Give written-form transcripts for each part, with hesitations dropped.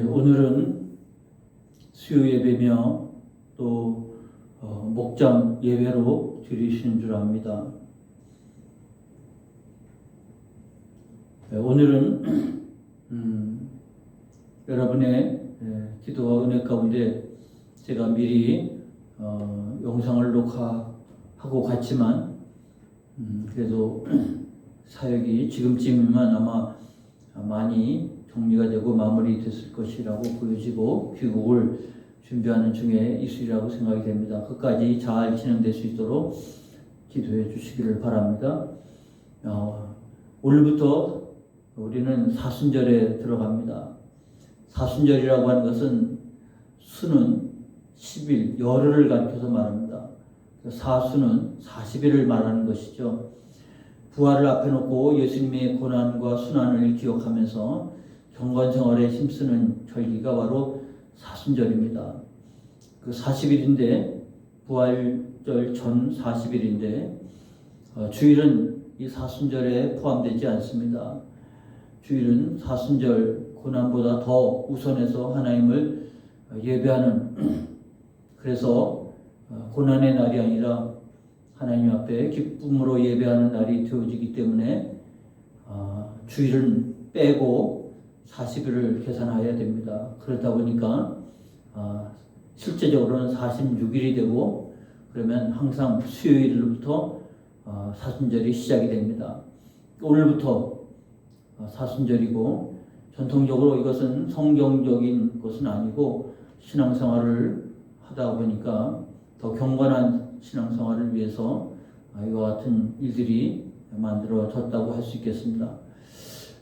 오늘은 수요 예배며 또 목장 예배로 드리시는 줄 압니다. 오늘은 여러분의 기도와 은혜 가운데 제가 미리 영상을 녹화하고 갔지만 그래도 사역이 지금쯤이면 아마 많이 정리가 되고 마무리됐을 것이라고 보여지고 귀국을 준비하는 중에 있으리라고 생각이 됩니다. 끝까지 잘 진행될 수 있도록 기도해 주시기를 바랍니다. 오늘부터 우리는 사순절에 들어갑니다. 사순절이라고 하는 것은 수는 10일, 열흘을 가리켜서 말합니다. 사수는 40일을 말하는 것이죠. 부활을 앞에 놓고 예수님의 고난과 순환을 기억하면서 경건생활에 힘쓰는 절기가 바로 사순절입니다. 그 40일인데 부활절 전 40일인데 주일은 이 사순절에 포함되지 않습니다. 주일은 사순절 고난보다 더 우선해서 하나님을 예배하는 그래서 고난의 날이 아니라 하나님 앞에 기쁨으로 예배하는 날이 되어지기 때문에 주일은 빼고 40일을 계산해야 됩니다. 그러다 보니까 실제적으로는 46일이 되고 그러면 항상 수요일부터 사순절이 시작이 됩니다. 오늘부터 사순절이고 전통적으로 이것은 성경적인 것은 아니고 신앙생활을 하다 보니까 더 경건한 신앙생활을 위해서 이와 같은 일들이 만들어졌다고 할 수 있겠습니다.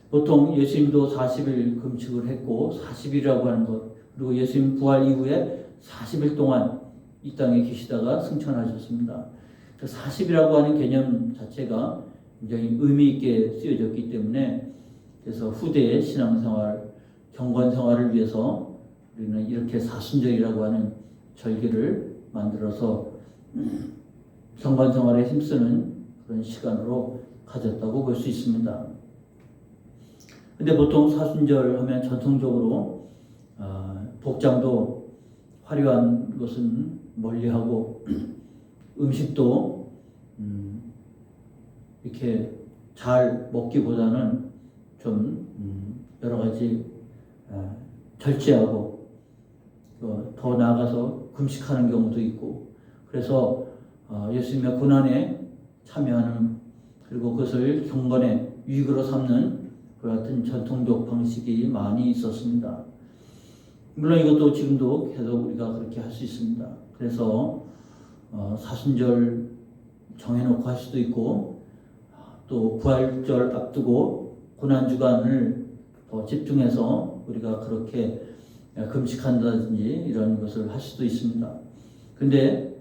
보통 예수님도 40일 금식을 했고 40일이라고 하는 것 그리고 예수님 부활 이후에 40일 동안 이 땅에 계시다가 승천하셨습니다. 40이라고 하는 개념 자체가 굉장히 의미 있게 쓰여졌기 때문에 그래서 후대의 신앙생활, 경건생활을 위해서 우리는 이렇게 사순절이라고 하는 절기를 만들어서 경건생활에 힘쓰는 그런 시간으로 가졌다고 볼 수 있습니다. 근데 보통 사순절 하면 전통적으로 복장도 화려한 것은 멀리하고 음식도 이렇게 잘 먹기보다는 좀 여러 가지 절제하고 더 나아가서 금식하는 경우도 있고 그래서 예수님의 고난에 참여하는 그리고 그것을 경건의 유익으로 삼는 그 같은 전통적 방식이 많이 있었습니다. 물론 이것도 지금도 계속 우리가 그렇게 할 수 있습니다. 그래서 사순절 정해놓고 할 수도 있고 또 부활절 앞두고 고난주간을 더 집중해서 우리가 그렇게 금식한다든지 이런 것을 할 수도 있습니다. 근데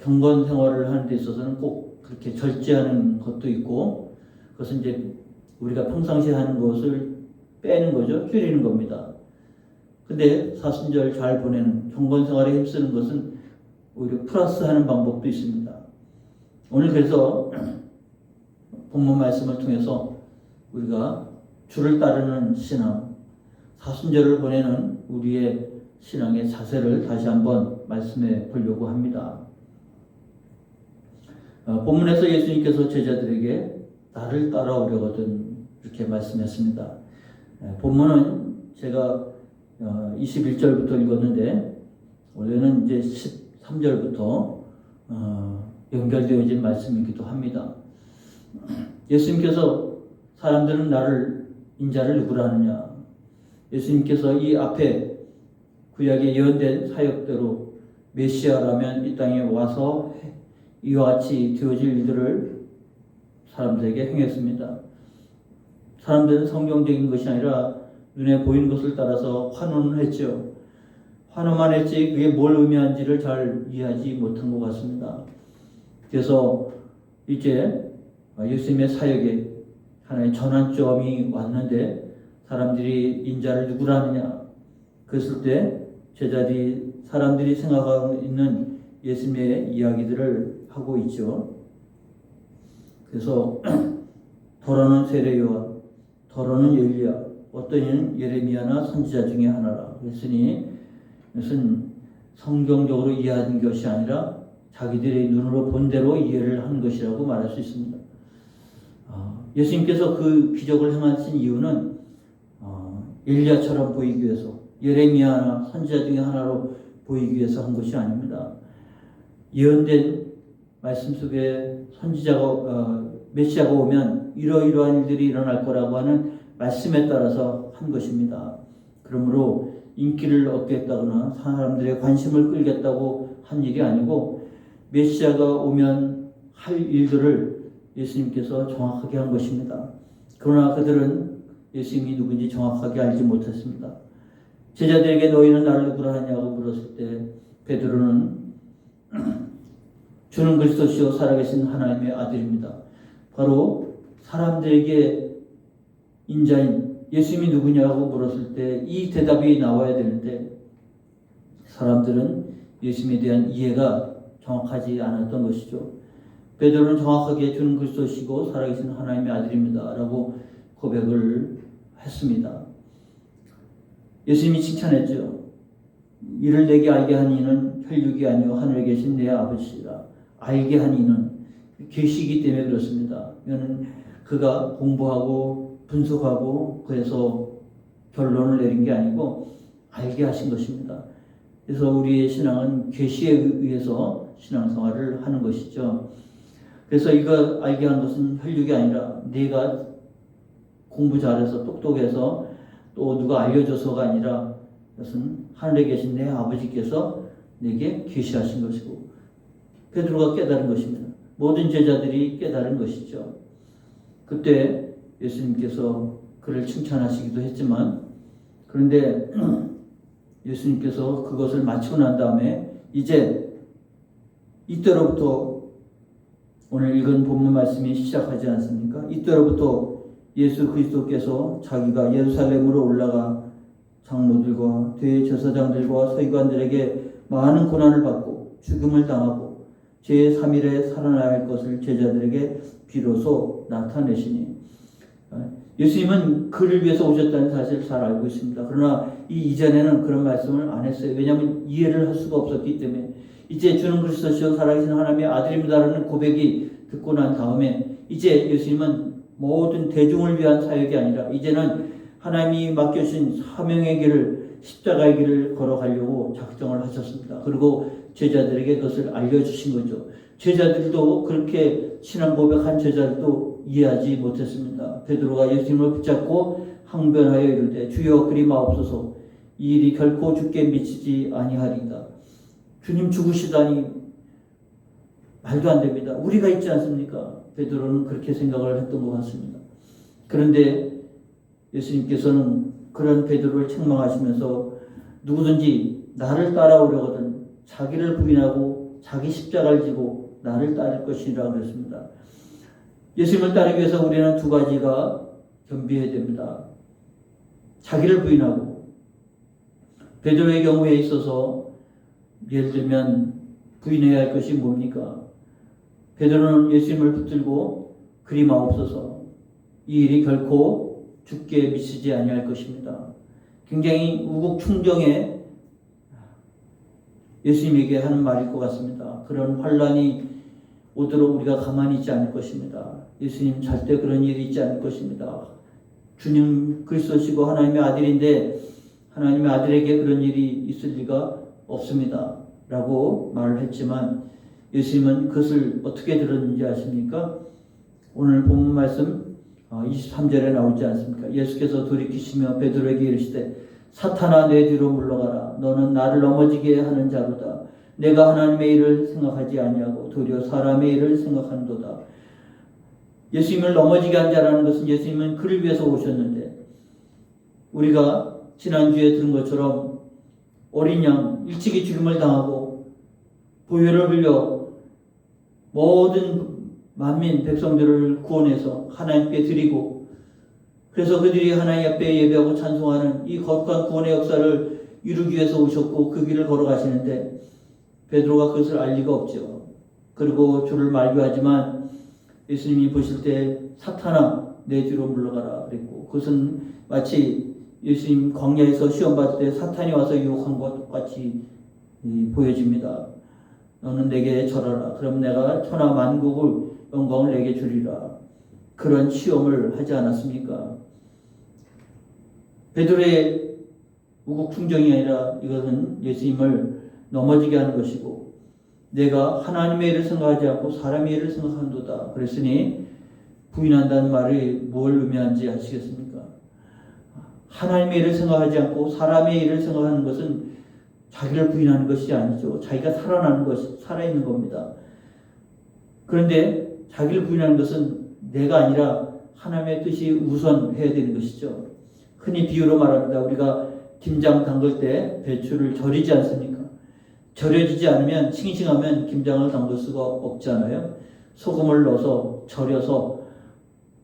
경건 생활을 하는 데 있어서는 꼭 그렇게 절제하는 것도 있고 그것은 이제 우리가 평상시에 하는 것을 빼는 거죠. 줄이는 겁니다. 근데 사순절 잘 보내는 경건 생활에 힘쓰는 것은 오히려 플러스하는 방법도 있습니다. 오늘 그래서 본문 말씀을 통해서 우리가 주를 따르는 신앙, 사순절을 보내는 우리의 신앙의 자세를 다시 한번 말씀해 보려고 합니다. 본문에서 예수님께서 제자들에게 나를 따라오려거든 이렇게 말씀했습니다. 본문은 제가 21절부터 읽었는데 원래는 이제 13절부터 연결되어진 말씀이기도 합니다. 예수님께서 사람들은 인자를 누구라 하느냐 예수님께서 이 앞에 구약에 예언된 사역대로 메시아라면 이 땅에 와서 이와 같이 되어질 일들을 사람들에게 행했습니다. 사람들은 성경적인 것이 아니라 눈에 보이는 것을 따라서 환호는 했죠. 환호만 했지 그게 뭘 의미하는지를 잘 이해하지 못한 것 같습니다. 그래서 이제 예수님의 사역에 하나의 전환점이 왔는데 사람들이 인자를 누구라 하느냐 그랬을 때 사람들이 생각하고 있는 예수님의 이야기들을 하고 있죠. 그래서 더러는 세례요한, 더러는 엘리야, 어떤 이는 예레미야나 선지자 중에 하나라. 그랬으니 이것은 성경적으로 이해한 것이 아니라 자기들의 눈으로 본 대로 이해를 한 것이라고 말할 수 있습니다. 예수님께서 그 기적을 행하신 이유는 엘리야처럼 보이기 위해서, 예레미야나 선지자 중에 하나로 보이기 위해서 한 것이 아닙니다. 예언된 말씀 속에 선지자가 메시아가 오면 이러이러한 일들이 일어날 거라고 하는 말씀에 따라서 한 것입니다. 그러므로 인기를 얻겠다거나 사람들의 관심을 끌겠다고 한 일이 아니고 메시아가 오면 할 일들을 예수님께서 정확하게 한 것입니다. 그러나 그들은 예수님이 누군지 정확하게 알지 못했습니다. 제자들에게 너희는 나를 누구라 하냐고 물었을 때 베드로는 주는 그리스도시요 살아계신 하나님의 아들입니다. 바로 사람들에게 인자인 예수님이 누구냐고 물었을 때 이 대답이 나와야 되는데 사람들은 예수님에 대한 이해가 정확하지 않았던 것이죠. 베드로는 정확하게 주는 그리스도시고 살아계신 하나님의 아들입니다 라고 고백을 했습니다. 예수님이 칭찬했죠. 이를 내게 알게 한 이는 혈육이 아니요 하늘에 계신 내 아버지시라. 알게 한 이는 계시이기 때문에 그렇습니다. 이거는 그가 공부하고 분석하고 그래서 결론을 내린 게 아니고 알게 하신 것입니다. 그래서 우리의 신앙은 계시에 의해서 신앙생활을 하는 것이죠. 그래서 이거 알게 한 것은 혈육이 아니라 내가 공부 잘해서 똑똑해서 또 누가 알려줘서가 아니라 그것은 하늘에 계신 내 아버지께서 내게 계시하신 것이고 베드로가 깨달은 것입니다. 모든 제자들이 깨달은 것이죠. 그때 예수님께서 그를 칭찬하시기도 했지만 그런데 예수님께서 그것을 마치고 난 다음에 이제 이때로부터 오늘 읽은 본문 말씀이 시작하지 않습니까? 이때로부터 예수 그리스도께서 자기가 예루살렘으로 올라가 장로들과 대제사장들과 서기관들에게 많은 고난을 받고 죽음을 당하고 제3일에 살아나야 할 것을 제자들에게 비로소 나타내시니 예수님은 그를 위해서 오셨다는 사실을 잘 알고 있습니다. 그러나 이전에는 그런 말씀을 안 했어요. 왜냐하면 이해를 할 수가 없었기 때문에 이제 주는 그리스도시요 살아계신 하나님의 아들입니다라는 고백이 듣고 난 다음에 이제 예수님은 모든 대중을 위한 사역이 아니라 이제는 하나님이 맡겨주신 사명의 길을 십자가의 길을 걸어가려고 작정을 하셨습니다. 그리고 제자들에게 그것을 알려주신 거죠. 제자들도 그렇게 신앙 고백한 제자들도 이해하지 못했습니다. 베드로가 예수님을 붙잡고 항변하여 이르되 주여 그리 마옵소서 이 일이 결코 주께 미치지 아니하리이다. 주님 죽으시다니 말도 안 됩니다. 우리가 있지 않습니까? 베드로는 그렇게 생각을 했던 것 같습니다. 그런데 예수님께서는 그런 베드로를 책망하시면서 누구든지 나를 따라오려거든 자기를 부인하고 자기 십자가를 지고 나를 따를 것이라 그랬습니다. 예수님을 따르기 위해서 우리는 두 가지가 겸비해야 됩니다. 자기를 부인하고 베드로의 경우에 있어서 예를 들면 부인해야 할 것이 뭡니까? 베드로는 예수님을 붙들고 그리 마옵소서 이 일이 결코 죽게 미치지 아니할 것입니다. 굉장히 우국충정에 예수님에게 하는 말일 것 같습니다. 그런 환란이 오도록 우리가 가만히 있지 않을 것입니다. 예수님 절대 그런 일이 있지 않을 것입니다. 주님 그리스도시고 하나님의 아들인데 하나님의 아들에게 그런 일이 있을 리가 없습니다. 라고 말을 했지만 예수님은 그것을 어떻게 들었는지 아십니까? 오늘 본문 말씀 23절에 나오지 않습니까? 예수께서 돌이키시며 베드로에게 이르시되 사탄아 내 뒤로 물러가라. 너는 나를 넘어지게 하는 자로다. 내가 하나님의 일을 생각하지 아니하고 도리어 사람의 일을 생각하는도다. 예수님을 넘어지게 한 자라는 것은 예수님은 그를 위해서 오셨는데 우리가 지난주에 들은 것처럼 어린 양 일찍이 죽임을 당하고 보혈을 흘려 모든 만민 백성들을 구원해서 하나님께 드리고 그래서 그들이 하나님 앞에 예배하고 찬송하는 이 거룩한 구원의 역사를 이루기 위해서 오셨고 그 길을 걸어가시는데 베드로가 그것을 알 리가 없죠. 그리고 주를 말교하지만 예수님이 보실 때 사탄아 내 뒤로 물러가라 그랬고, 그것은 마치 예수님 광야에서 시험 받을 때 사탄이 와서 유혹한 것과 똑같이 보여집니다. 너는 내게 절하라. 그럼 내가 천하 만국을 영광을 내게 주리라. 그런 시험을 하지 않았습니까? 베드로의 우국충정이 아니라 이것은 예수님을 넘어지게 하는 것이고, 내가 하나님의 일을 생각하지 않고 사람의 일을 생각한도다. 그랬으니 부인한다는 말이 뭘 의미하는지 아시겠습니까? 하나님의 일을 생각하지 않고 사람의 일을 생각하는 것은 자기를 부인하는 것이 아니죠. 자기가 살아나는 것이 살아있는 겁니다. 그런데 자기를 부인하는 것은 내가 아니라 하나님의 뜻이 우선해야 되는 것이죠. 흔히 비유로 말합니다. 우리가 김장 담글 때 배추를 절이지 않습니까? 절여지지 않으면 싱싱하면 김장을 담글 수가 없잖아요. 소금을 넣어서 절여서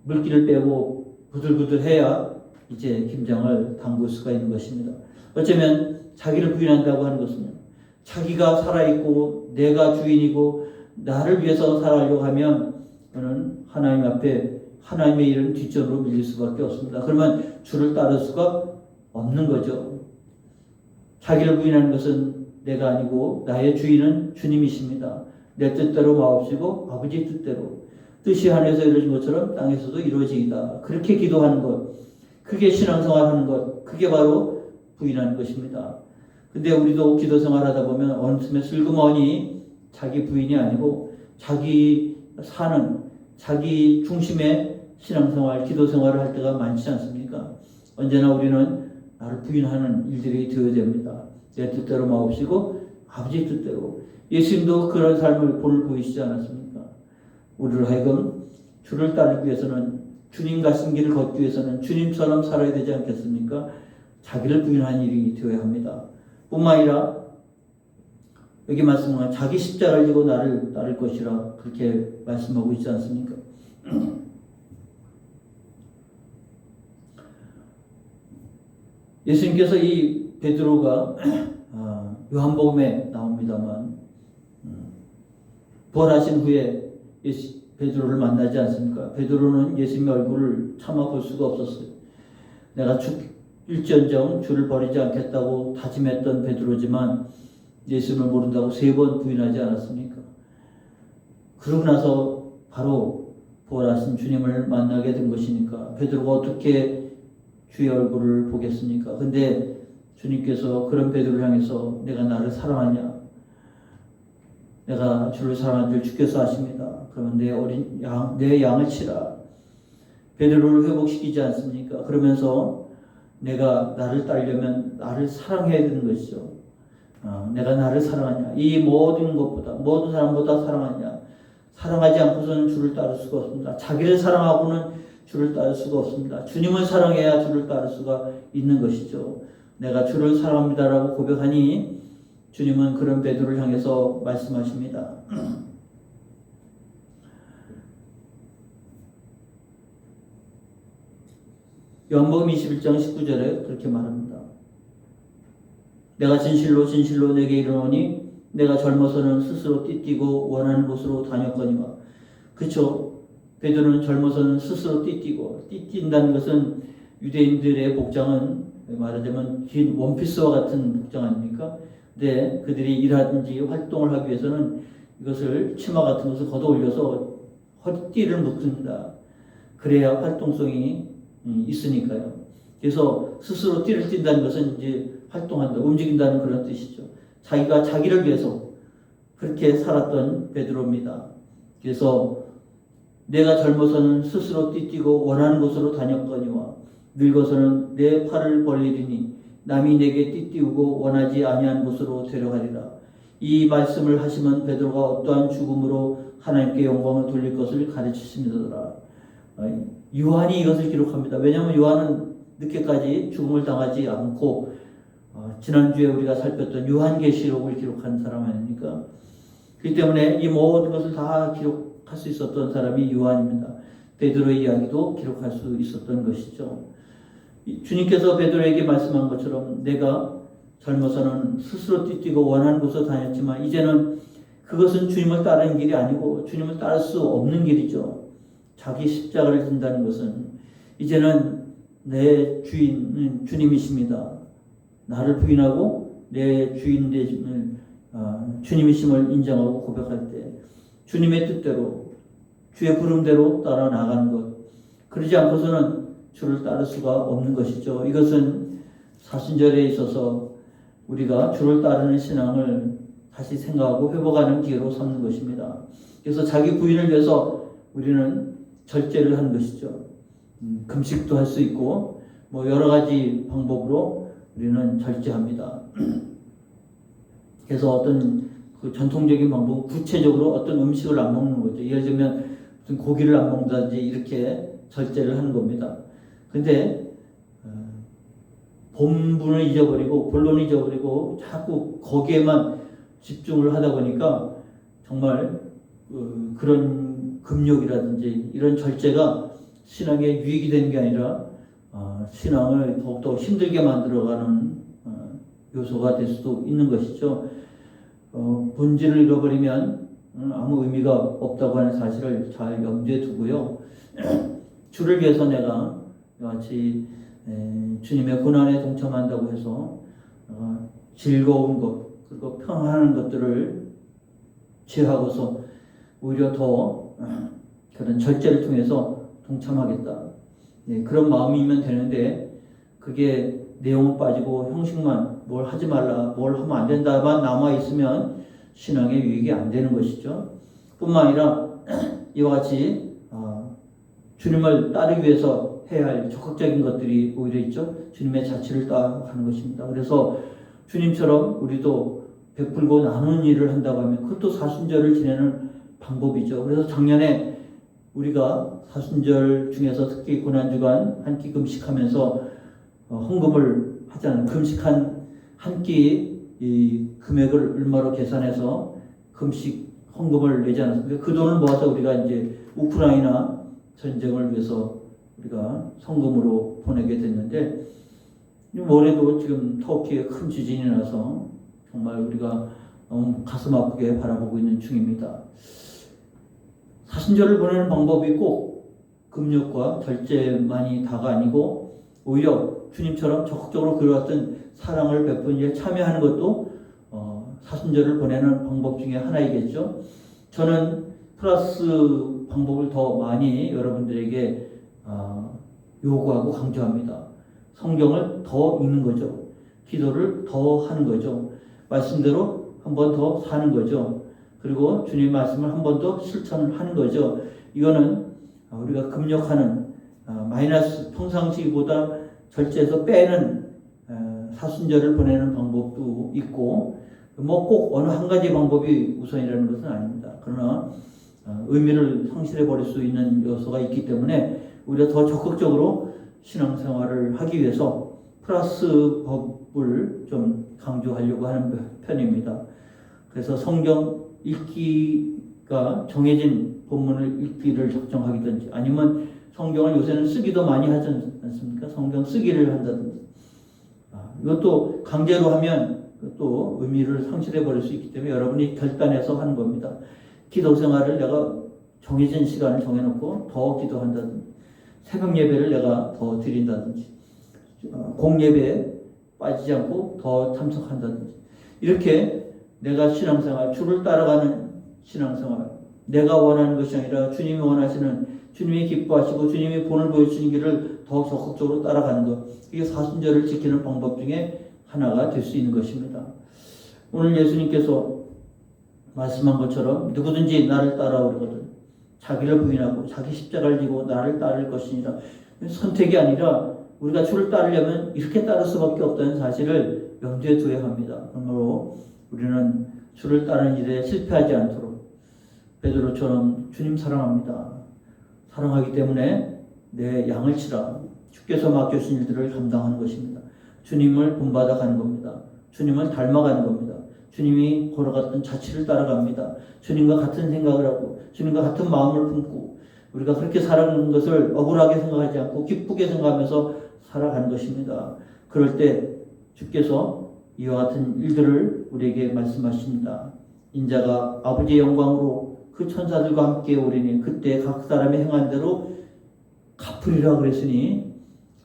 물기를 빼고 부들부들해야 이제 김장을 담글 수가 있는 것입니다. 어쩌면 자기를 부인한다고 하는 것은요, 자기가 살아있고 내가 주인이고 나를 위해서 살아가려고 하면 그는 하나님 앞에 하나님의 일은 뒷전으로 밀릴 수밖에 없습니다. 그러면 주를 따를 수가 없는 거죠. 자기를 부인하는 것은 내가 아니고 나의 주인은 주님이십니다. 내 뜻대로 마옵시고 아버지 뜻대로, 뜻이 하늘에서 이루어진 것처럼 땅에서도 이루어지이다. 그렇게 기도하는 것, 그게 신앙생활하는 것, 그게 바로 부인하는 것입니다. 근데 우리도 기도 생활하다 보면 어느 틈에 슬그머니 자기 부인이 아니고 자기 사는, 자기 중심의 신앙생활, 기도생활을 할 때가 많지 않습니까? 언제나 우리는 나를 부인하는 일들이 되어야 됩니다. 내 뜻대로 마옵시고 아버지 뜻대로. 예수님도 그런 삶을 본을 보이시지 않았습니까? 우리를 하여금 주를 따르기 위해서는, 주님 가신 길을 걷기 위해서는 주님처럼 살아야 되지 않겠습니까? 자기를 부인하는 일이 되어야 합니다. 뿐만 아니라 여기 말씀은 자기 십자가를 지고 나를 따를 것이라 그렇게 말씀하고 있지 않습니까? 예수님께서 이 베드로가 요한복음에 나옵니다만 부활하신 후에 베드로를 만나지 않습니까? 베드로는 예수님의 얼굴을 차마 볼 수가 없었어요. 내가 죽일지언정 주를 버리지 않겠다고 다짐했던 베드로지만 예수님을 모른다고 3번 부인하지 않았습니까? 그러고 나서 바로 부활하신 주님을 만나게 된 것이니까 베드로가 어떻게 주의 얼굴을 보겠습니까? 근데 주님께서 그런 베드로를 향해서 내가 나를 사랑하냐? 내가 주를 사랑한 줄 주께서 아십니다. 그러면 내 양을 치라. 베드로를 회복시키지 않습니까? 그러면서 내가 나를 따르려면 나를 사랑해야 되는 것이죠. 내가 나를 사랑하냐? 이 모든 것보다, 모든 사람보다 사랑하냐? 사랑하지 않고서는 주를 따를 수가 없습니다. 자기를 사랑하고는 주를 따를 수가 없습니다. 주님을 사랑해야 주를 따를 수가 있는 것이죠. 내가 주를 사랑합니다라고 고백하니 주님은 그런 베드로를 향해서 말씀하십니다. 요한복음 21장 19절에 그렇게 말합니다. 내가 진실로 진실로 내게 이르노니 내가 젊어서는 스스로 띠뛰고 원하는 곳으로 다녔거니와. 그렇죠. 베드로는 젊어서는 스스로 띠뛴다는 것은 유대인들의 복장은 말하자면 긴 원피스와 같은 복장 아닙니까? 근데 그들이 일하든지 활동을 하기 위해서는 이것을 치마 같은 것을 걷어 올려서 허리띠를 묶습니다. 그래야 활동성이 있으니까요. 그래서 스스로 띠를 띈다는 것은 이제 활동한다, 움직인다는 그런 뜻이죠. 자기가 자기를 위해서 그렇게 살았던 베드로입니다. 그래서 내가 젊어서는 스스로 띠뛰고 원하는 곳으로 다녔거니와 늙어서는 내 팔을 벌리리니 남이 내게 띠띠우고 원하지 아니한 곳으로 데려가리라. 이 말씀을 하시면 베드로가 어떠한 죽음으로 하나님께 영광을 돌릴 것을 가르치십니다. 요한이 이것을 기록합니다. 왜냐하면 요한은 늦게까지 죽음을 당하지 않고 지난주에 우리가 살폈던 요한계시록을 기록한 사람 아닙니까? 그렇기 때문에 이 모든 것을 다 기록할 수 있었던 사람이 요한입니다. 베드로의 이야기도 기록할 수 있었던 것이죠. 주님께서 베드로에게 말씀한 것처럼 내가 젊어서는 스스로 띠뛰고 원하는 곳으로 다녔지만 이제는 그것은 주님을 따르는 길이 아니고 주님을 따를 수 없는 길이죠. 자기 십자가를 진다는 것은 이제는 내 주인은 주님이십니다. 나를 부인하고 내 주인 되심을 주님이심을 인정하고 고백할 때 주님의 뜻대로 주의 부름대로 따라 나가는 것, 그러지 않고서는 주를 따를 수가 없는 것이죠. 이것은 사순절에 있어서 우리가 주를 따르는 신앙을 다시 생각하고 회복하는 기회로 삼는 것입니다. 그래서 자기 부인을 위해서 우리는 절제를 하는 것이죠. 금식도 할 수 있고 뭐 여러 가지 방법으로 우리는 절제합니다. 그래서 어떤 그 전통적인 방법은 구체적으로 어떤 음식을 안 먹는 거죠. 예를 들면 무슨 고기를 안 먹는다든지 이렇게 절제를 하는 겁니다. 근데 본분을 잊어버리고 본론을 잊어버리고 자꾸 거기에만 집중을 하다 보니까 정말 그런 금욕이라든지 이런 절제가 신앙에 유익이 되는 게 아니라 신앙을 더욱더 힘들게 만들어가는 요소가 될 수도 있는 것이죠. 본질을 잃어버리면 아무 의미가 없다고 하는 사실을 잘 염두에 두고요. 주를 위해서 내가 같이 주님의 고난에 동참한다고 해서 즐거운 것 그리고 평안한 것들을 제하고서 오히려 더 그런 절제를 통해서 동참하겠다. 그런 마음이면 되는데 그게 내용은 빠지고 형식만 뭘 하지 말라, 뭘 하면 안 된다만 남아 있으면 신앙의 유익이 안 되는 것이죠. 뿐만 아니라 이와 같이 주님을 따르기 위해서 해야 할 적극적인 것들이 오히려 있죠. 주님의 자치를 따라가는 것입니다. 그래서 주님처럼 우리도 베풀고 나누는 일을 한다고 하면 그것도 사순절을 지내는 방법이죠. 그래서 작년에 우리가 사순절 중에서 특히 고난주간 한 끼 금식하면서 헌금을 하잖아요. 금식한 한 끼 이 금액을 얼마로 계산해서 금식 헌금을 내지 않았습니까? 그 돈을 모아서 우리가 이제 우크라이나 전쟁을 위해서 우리가 성금으로 보내게 됐는데 올해도 지금 터키에 큰 지진이 나서 정말 우리가 너무 가슴 아프게 바라보고 있는 중입니다. 사순절을 보내는 방법이 꼭 금욕과 절제만이 다가 아니고 오히려 주님처럼 적극적으로 그려왔던 사랑을 베푸는 일에 참여하는 것도 사순절을 보내는 방법 중에 하나이겠죠. 저는 플러스 방법을 더 많이 여러분들에게 요구하고 강조합니다. 성경을 더 읽는 거죠. 기도를 더 하는 거죠. 말씀대로 한 번 더 사는 거죠. 그리고 주님 말씀을 한 번 더 실천을 하는 거죠. 이거는 우리가 금욕하는 마이너스 평상시보다 절제해서 빼는 사순절을 보내는 방법도 있고 뭐 꼭 어느 한 가지 방법이 우선이라는 것은 아닙니다. 그러나 의미를 상실해 버릴 수 있는 요소가 있기 때문에 우리가 더 적극적으로 신앙생활을 하기 위해서 플러스 법을 좀 강조하려고 하는 편입니다. 그래서 성경 읽기가 정해진 본문을 읽기를 작정하기든지 아니면 성경을 요새는 쓰기도 많이 하지 않습니까? 성경 쓰기를 한다든지 이것도 강제로 하면 또 의미를 상실해 버릴 수 있기 때문에 여러분이 결단해서 하는 겁니다. 기도 생활을 내가 정해진 시간을 정해놓고 더 기도한다든지 새벽 예배를 내가 더 드린다든지 공예배에 빠지지 않고 더 참석한다든지 이렇게 내가 신앙생활 주를 따라가는 신앙생활 내가 원하는 것이 아니라 주님이 원하시는 주님이 기뻐하시고 주님이 본을 보여주시는 길을 더 적극적으로 따라가는 것 이게 사순절을 지키는 방법 중에 하나가 될 수 있는 것입니다. 오늘 예수님께서 말씀한 것처럼 누구든지 나를 따라오거든 자기를 부인하고 자기 십자가를 지고 나를 따를 것이니라. 선택이 아니라 우리가 주를 따르려면 이렇게 따를 수밖에 없다는 사실을 염두에 두어야 합니다. 그러므로 우리는 주를 따르는 일에 실패하지 않도록 베드로처럼 주님 사랑합니다. 사랑하기 때문에 내 양을 치라. 주께서 맡겨주신 일들을 감당하는 것입니다. 주님을 본받아 가는 겁니다. 주님을 닮아가는 겁니다. 주님이 걸어갔던 자취를 따라갑니다. 주님과 같은 생각을 하고 주님과 같은 마음을 품고 우리가 그렇게 살아가는 것을 억울하게 생각하지 않고 기쁘게 생각하면서 살아가는 것입니다. 그럴 때 주께서 이와 같은 일들을 우리에게 말씀하십니다. 인자가 아버지의 영광으로 그 천사들과 함께 오리니 그때 각 사람이 행한 대로 갚으리라 그랬으니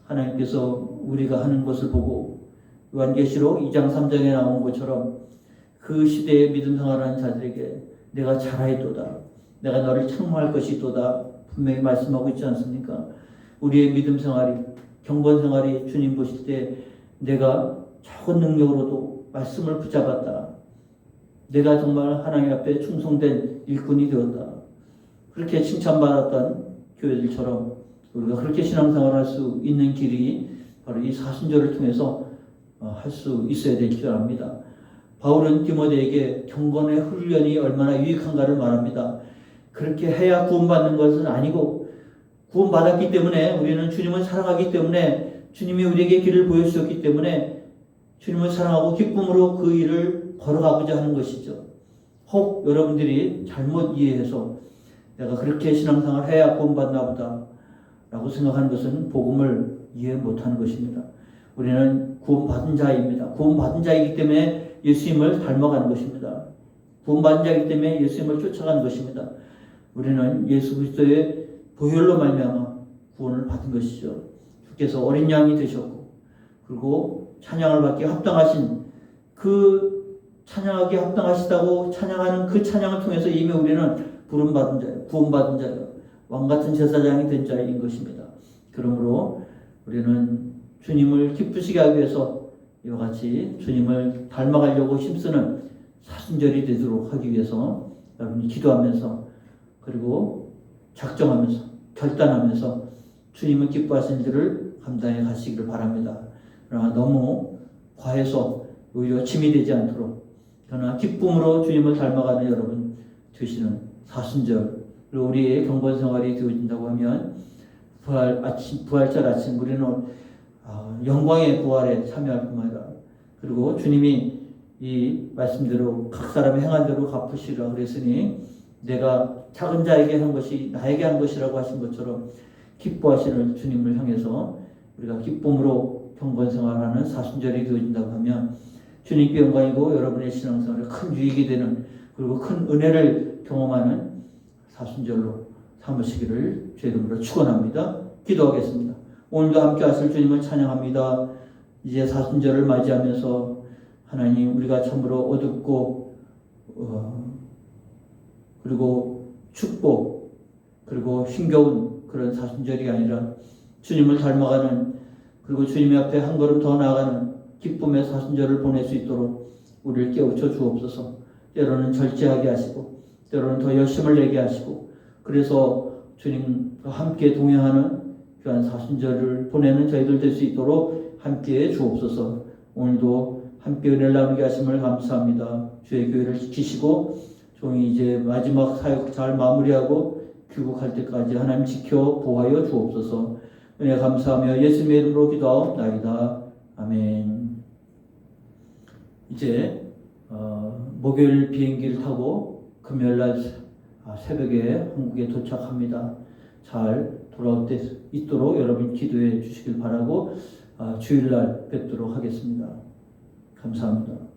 하나님께서 우리가 하는 것을 보고 요한계시록 2장 3장에 나온 것처럼 그 시대에 믿음 생활하는 자들에게 내가 잘하였도다, 내가 너를 책망할 것이도다 분명히 말씀하고 있지 않습니까? 우리의 믿음 생활이, 경건 생활이 주님 보실 때 내가 적은 능력으로도 말씀을 붙잡았다, 내가 정말 하나님 앞에 충성된 일꾼이 되었다, 그렇게 칭찬받았던 교회들처럼 우리가 그렇게 신앙생활을 할 수 있는 길이 바로 이 사순절을 통해서 할 수 있어야 될 줄 압니다. 바울은 디모데에게 경건의 훈련이 얼마나 유익한가를 말합니다. 그렇게 해야 구원받는 것은 아니고, 구원받았기 때문에, 우리는 주님을 사랑하기 때문에, 주님이 우리에게 길을 보여주셨기 때문에 주님을 사랑하고 기쁨으로 그 일을 걸어가고자 하는 것이죠. 혹 여러분들이 잘못 이해해서 내가 그렇게 신앙생활을 해야 구원받나 보다 라고 생각하는 것은 복음을 이해 못하는 것입니다. 우리는 구원받은 자입니다. 구원받은 자이기 때문에 예수님을 닮아가는 것입니다. 구원받은 자이기 때문에 예수님을 쫓아가는 것입니다. 우리는 예수 그리스도의 보혈로 말미암아 구원을 받은 것이죠. 주께서 어린 양이 되셨고, 그리고 찬양을 받기 합당하신, 그 찬양하기 합당하시다고 찬양하는 그 찬양을 통해서 이미 우리는 부름받은 자예요. 구원받은 자예요. 왕같은 제사장이 된 자인 것입니다. 그러므로 우리는 주님을 기쁘시게 하기 위해서 이와 같이 주님을 닮아가려고 힘쓰는 사순절이 되도록 하기 위해서 여러분이 기도하면서, 그리고 작정하면서, 결단하면서 주님을 기뻐하시는 일들을 감당해 가시기를 바랍니다. 그러나 너무 과해서 오히려 짐이 되지 않도록, 그러나 기쁨으로 주님을 닮아가는 여러분 되시는 사순절, 그리고 우리의 경건 생활이 되어진다고 하면 부활절 아침 우리는 영광의 부활에 참여할 뿐만 아니라, 그리고 주님이 이 말씀대로 각 사람이 행한 대로 갚으시라 그랬으니 내가 작은 자에게 한 것이 나에게 한 것이라고 하신 것처럼 기뻐하시는 주님을 향해서 우리가 기쁨으로 경건 생활하는 사순절이 되어진다고 하면 주님께 영광이고 여러분의 신앙생활에 큰 유익이 되는, 그리고 큰 은혜를 경험하는 사순절로 삼으시기를 주 이름으로 축원합니다. 기도하겠습니다. 오늘도 함께 하실 주님을 찬양합니다. 이제 사순절을 맞이하면서 하나님, 우리가 참으로 어둡고 그리고 춥고 그리고 힘겨운 그런 사순절이 아니라 주님을 닮아가는, 그리고 주님 앞에 한 걸음 더 나아가는 기쁨의 사순절을 보낼 수 있도록 우리를 깨우쳐 주옵소서. 때로는 절제하게 하시고 때로는 더 열심을 내게 하시고, 그래서 주님과 함께 동행하는 귀한 사순절을 보내는 저희들 될 수 있도록 함께해 주옵소서. 오늘도 함께 은혜를 나누게 하심을 감사합니다. 주의 교회를 지키시고 종이 이제 마지막 사역 잘 마무리하고 귀국할 때까지 하나님 지켜 보호하여 주옵소서. 은혜 감사하며 예수님의 이름으로 기도하옵나이다. 아멘. 이제 목요일 비행기를 타고 금요일날 새벽에 한국에 도착합니다. 잘 돌아올 때 있도록 여러분 기도해 주시길 바라고 주일날 뵙도록 하겠습니다. 감사합니다.